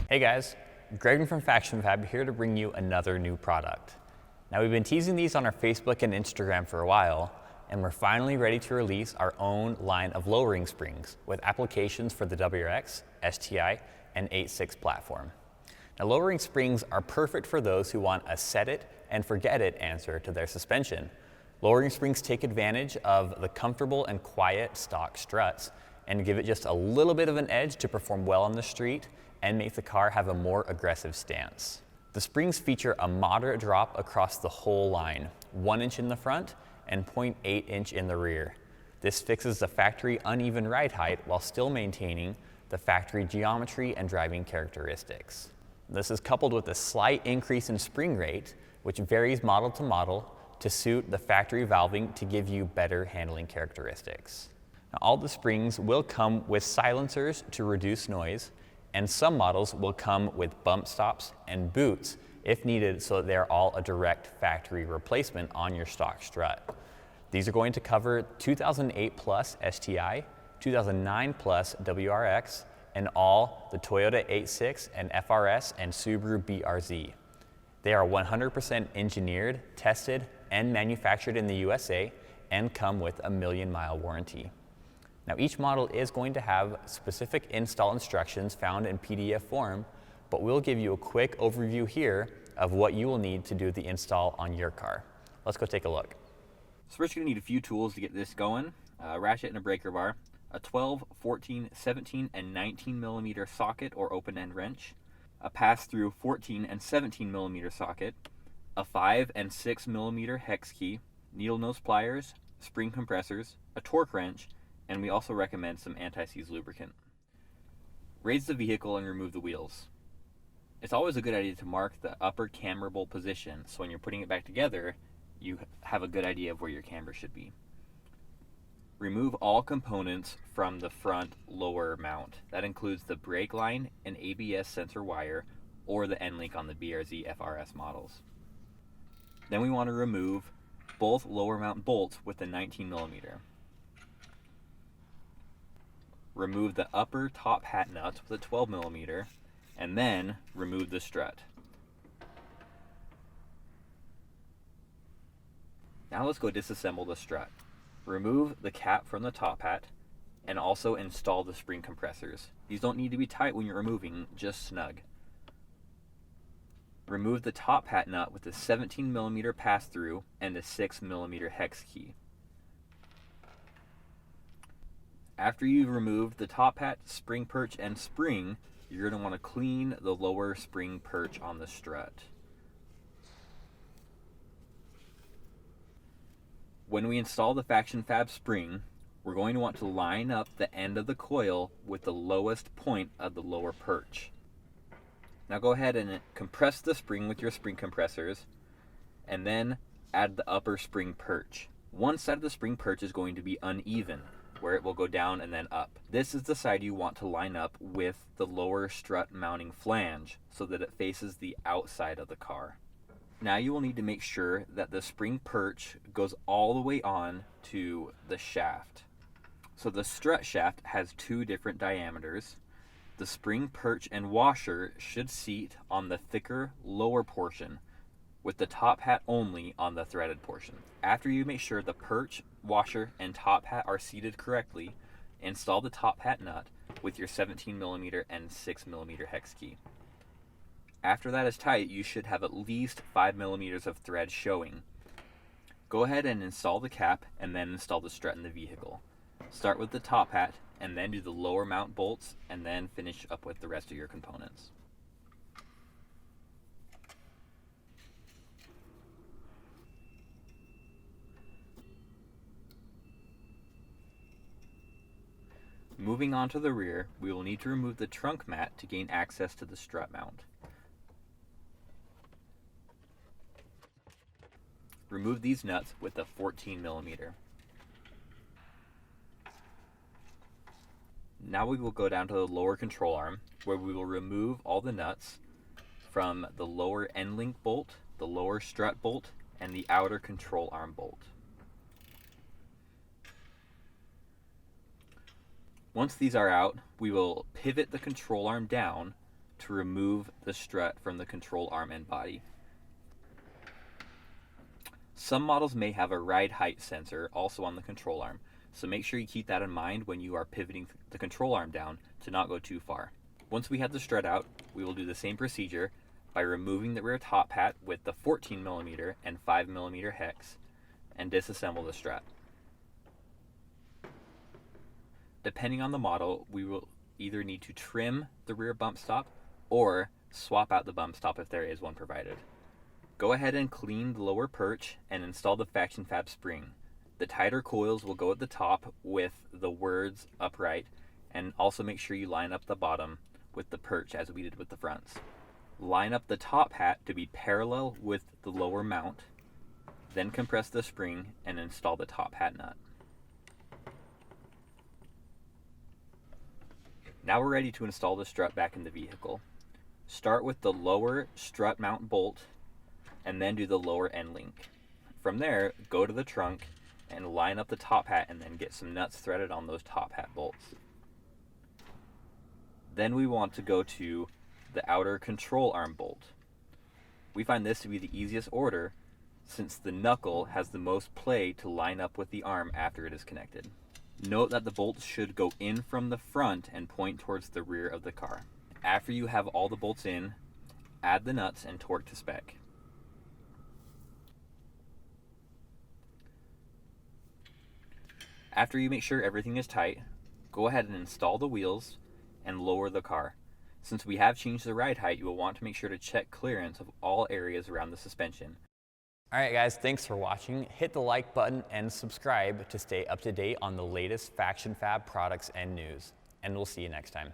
Hey guys, Greg from FactionFab here to bring you another new product. Now we've been teasing these on our Facebook and Instagram for a while, and we're finally ready to release our own line of lowering springs with applications for the WRX, STI, and 8.6 platform. Now lowering springs are perfect for those who want a set it and forget it answer to their suspension. Lowering springs take advantage of the comfortable and quiet stock struts and give it just a little bit of an edge to perform well on the street and make the car have a more aggressive stance. The springs feature a moderate drop across the whole line, 1 inch in the front and 0.8 inch in the rear. This fixes the factory uneven ride height while still maintaining the factory geometry and driving characteristics. This is coupled with a slight increase in spring rate, which varies model to model to suit the factory valving to give you better handling characteristics. Now, all the springs will come with silencers to reduce noise, and some models will come with bump stops and boots if needed, so that they're all a direct factory replacement on your stock strut. These are going to cover 2008 plus STI, 2009 plus WRX, and all the Toyota 8.6 and FR-S and Subaru BRZ. They are 100% engineered, tested, and manufactured in the USA and come with a 1,000,000-mile warranty. Now each model is going to have specific install instructions found in PDF form, but we'll give you a quick overview here of what you will need to do the install on your car. Let's go take a look. So first you're going to need a few tools to get this going. A ratchet and a breaker bar, a 12, 14, 17, and 19 millimeter socket or open-end wrench, a pass-through 14 and 17 millimeter socket, a 5 and 6 millimeter hex key, needle nose pliers, spring compressors, a torque wrench, and we also recommend some anti-seize lubricant. Raise the vehicle and remove the wheels. It's always a good idea to mark the upper camber bolt position, so when you're putting it back together, you have a good idea of where your camber should be. Remove all components from the front lower mount. That includes the brake line and ABS sensor wire or the end link on the BRZ FR-S models. Then we want to remove both lower mount bolts with the 19 millimeter. Remove the upper top hat nuts with a 12 millimeter, and then remove the strut. Now let's go disassemble the strut. Remove the cap from the top hat and also install the spring compressors. These don't need to be tight when you're removing, just snug. Remove the top hat nut with a 17 millimeter pass-through and a 6 millimeter hex key. After you've removed the top hat, spring perch, and spring, you're going to want to clean the lower spring perch on the strut. When we install the FactionFab spring, we're going to want to line up the end of the coil with the lowest point of the lower perch. Now go ahead and compress the spring with your spring compressors, and then add the upper spring perch. One side of the spring perch is going to be uneven, where it will go down and then up. This is the side you want to line up with the lower strut mounting flange so that it faces the outside of the car. Now you will need to make sure that the spring perch goes all the way on to the shaft. So the strut shaft has 2 different diameters. The spring perch and washer should seat on the thicker lower portion, with the top hat only on the threaded portion. After you make sure the perch, washer, and top hat are seated correctly, install the top hat nut with your 17 millimeter and 6 millimeter hex key. After that is tight, you should have at least 5 millimeters of thread showing. Go ahead and install the cap and then install the strut in the vehicle. Start with the top hat and then do the lower mount bolts and then finish up with the rest of your components. Moving on to the rear, we will need to remove the trunk mat to gain access to the strut mount. Remove these nuts with a 14 millimeter. Now we will go down to the lower control arm, where we will remove all the nuts from the lower end link bolt, the lower strut bolt, and the outer control arm bolt. Once these are out, we will pivot the control arm down to remove the strut from the control arm and body. Some models may have a ride height sensor also on the control arm, so make sure you keep that in mind when you are pivoting the control arm down to not go too far. Once we have the strut out, we will do the same procedure by removing the rear top hat with the 14mm and 5mm hex and disassemble the strut. Depending on the model, we will either need to trim the rear bump stop or swap out the bump stop if there is one provided. Go ahead and clean the lower perch and install the FactionFab spring. The tighter coils will go at the top with the words upright, and also make sure you line up the bottom with the perch as we did with the fronts. Line up the top hat to be parallel with the lower mount, then compress the spring and install the top hat nut. Now we're ready to install the strut back in the vehicle. Start with the lower strut mount bolt and then do the lower end link. From there, go to the trunk and line up the top hat and then get some nuts threaded on those top hat bolts. Then we want to go to the outer control arm bolt. We find this to be the easiest order since the knuckle has the most play to line up with the arm after it is connected. Note that the bolts should go in from the front and point towards the rear of the car. After you have all the bolts in, add the nuts and torque to spec. After you make sure everything is tight, go ahead and install the wheels and lower the car. Since we have changed the ride height, you will want to make sure to check clearance of all areas around the suspension. All right, guys, thanks for watching. Hit the like button and subscribe to stay up to date on the latest FactionFab products and news. And we'll see you next time.